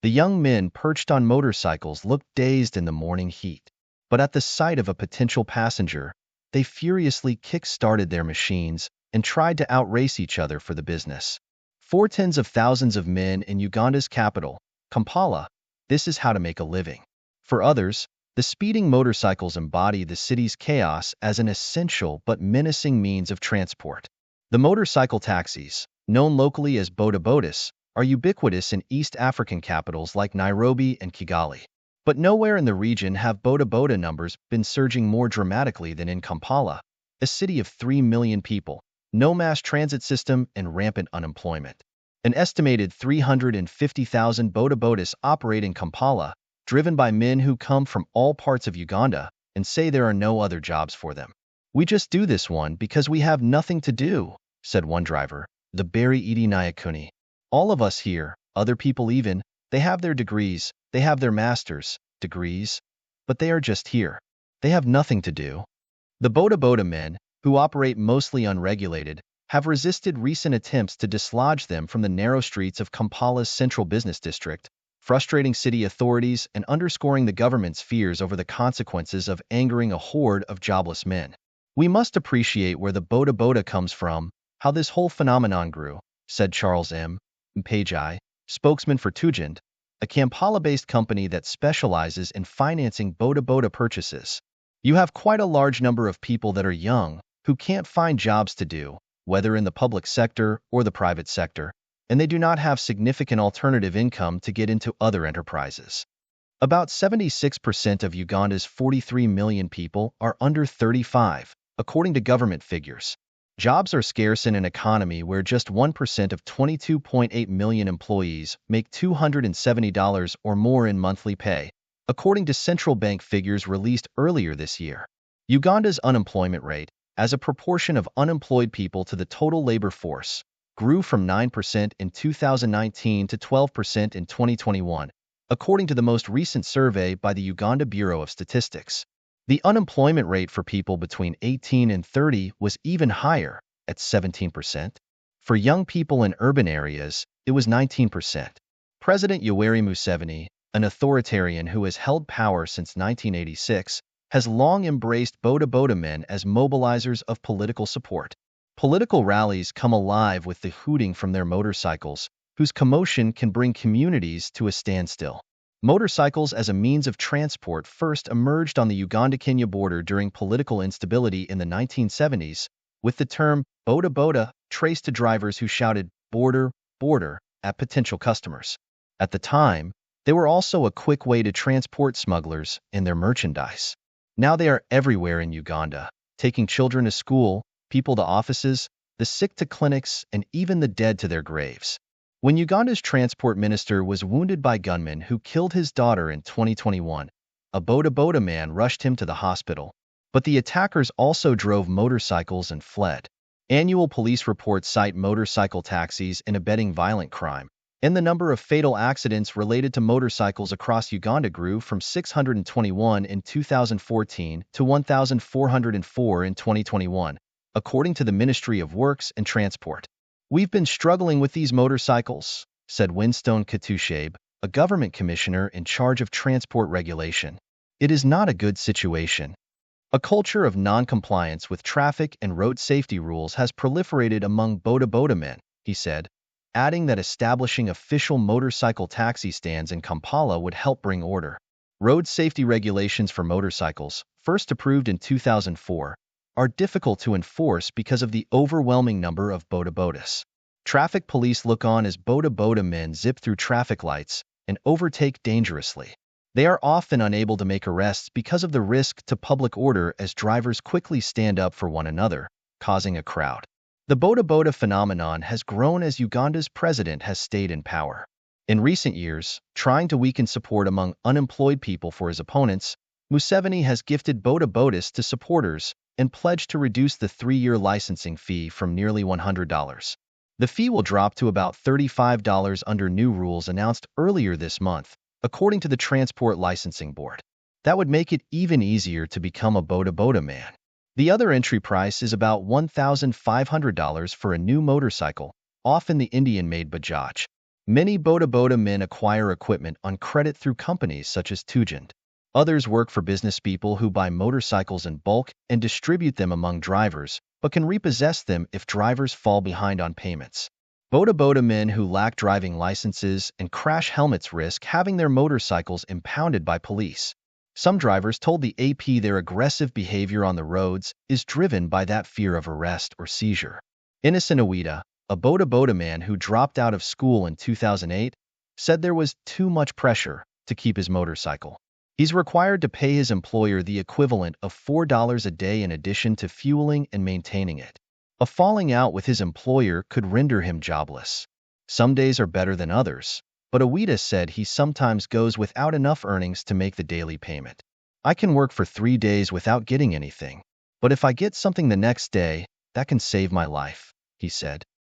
The young men perched on motorcycles looked dazed in the morning heat. But at the sight of a potential passenger, they furiously kick-started their machines and tried to outrace each other for the business. For tens of thousands of men in Uganda's capital, Kampala, this is how to make a living. For others, the speeding motorcycles embody the city's chaos as an essential but menacing means of transport. The motorcycle taxis, known locally as boda-bodas, are ubiquitous in East African capitals like Nairobi and Kigali. But nowhere in the region have boda-boda numbers been surging more dramatically than in Kampala, a city of 3 million people, no mass transit system, and rampant unemployment. An estimated 350,000 boda-bodas operate in Kampala, driven by men who come from all parts of Uganda and say there are no other jobs for them. "We just do this one because we have nothing to do," said one driver, the Barry Edi Nyakuni. "All of us here, other people even, they have their degrees, they have their master's degrees, but they are just here. They have nothing to do." The boda-boda men, who operate mostly unregulated, have resisted recent attempts to dislodge them from the narrow streets of Kampala's central business district, frustrating city authorities and underscoring the government's fears over the consequences of angering a horde of jobless men. "We must appreciate where the boda-boda comes from, how this whole phenomenon grew," said Charles M. Mpagi, spokesman for Tugend, a Kampala-based company that specializes in financing boda-boda purchases. "You have quite a large number of people that are young, who can't find jobs to do, whether in the public sector or the private sector, and they do not have significant alternative income to get into other enterprises." About 76% of Uganda's 43 million people are under 35, according to government figures. Jobs are scarce in an economy where just 1% of 22.8 million employees make $270 or more in monthly pay, according to central bank figures released earlier this year. Uganda's unemployment rate, as a proportion of unemployed people to the total labor force, grew from 9% in 2019 to 12% in 2021, according to the most recent survey by the Uganda Bureau of Statistics. The unemployment rate for people between 18 and 30 was even higher, at 17%. For young people in urban areas, it was 19%. President Yoweri Museveni, an authoritarian who has held power since 1986, has long embraced boda-boda men as mobilizers of political support. Political rallies come alive with the hooting from their motorcycles, whose commotion can bring communities to a standstill. Motorcycles as a means of transport first emerged on the Uganda-Kenya border during political instability in the 1970s, with the term boda-boda traced to drivers who shouted "border, border" at potential customers. At the time, they were also a quick way to transport smugglers and their merchandise. Now they are everywhere in Uganda, taking children to school, people to offices, the sick to clinics, and even the dead to their graves. When Uganda's transport minister was wounded by gunmen who killed his daughter in 2021, a boda-boda man rushed him to the hospital. But the attackers also drove motorcycles and fled. Annual police reports cite motorcycle taxis in abetting violent crime, and the number of fatal accidents related to motorcycles across Uganda grew from 621 in 2014 to 1,404 in 2021, according to the Ministry of Works and Transport. "We've been struggling with these motorcycles," said Winstone Katushebe, a government commissioner in charge of transport regulation. "It is not a good situation. A culture of non-compliance with traffic and road safety rules has proliferated among boda-boda men," he said, adding that establishing official motorcycle taxi stands in Kampala would help bring order. Road safety regulations for motorcycles, first approved in 2004, are difficult to enforce because of the overwhelming number of boda-bodas. Traffic police look on as boda-boda men zip through traffic lights and overtake dangerously. They are often unable to make arrests because of the risk to public order as drivers quickly stand up for one another, causing a crowd. The boda-boda phenomenon has grown as Uganda's president has stayed in power. In recent years, trying to weaken support among unemployed people for his opponents, Museveni has gifted boda-bodas to supporters and pledged to reduce the 3-year licensing fee from nearly $100. The fee will drop to about $35 under new rules announced earlier this month, according to the Transport Licensing Board. That would make it even easier to become a boda-boda man. The other entry price is about $1,500 for a new motorcycle, often the Indian-made Bajaj. Many Boda Boda men acquire equipment on credit through companies such as Tugend. Others work for business people who buy motorcycles in bulk and distribute them among drivers, but can repossess them if drivers fall behind on payments. Boda Boda men who lack driving licenses and crash helmets risk having their motorcycles impounded by police. Some drivers told the AP their aggressive behavior on the roads is driven by that fear of arrest or seizure. Innocent Awida, a Boda Boda man who dropped out of school in 2008, said there was too much pressure to keep his motorcycle. He's required to pay his employer the equivalent of $4 a day in addition to fueling and maintaining it. A falling out with his employer could render him jobless. Some days are better than others, but Awida said he sometimes goes without enough earnings to make the daily payment. I can work for 3 days without getting anything, but if I get something the next day, that can save my life, he said.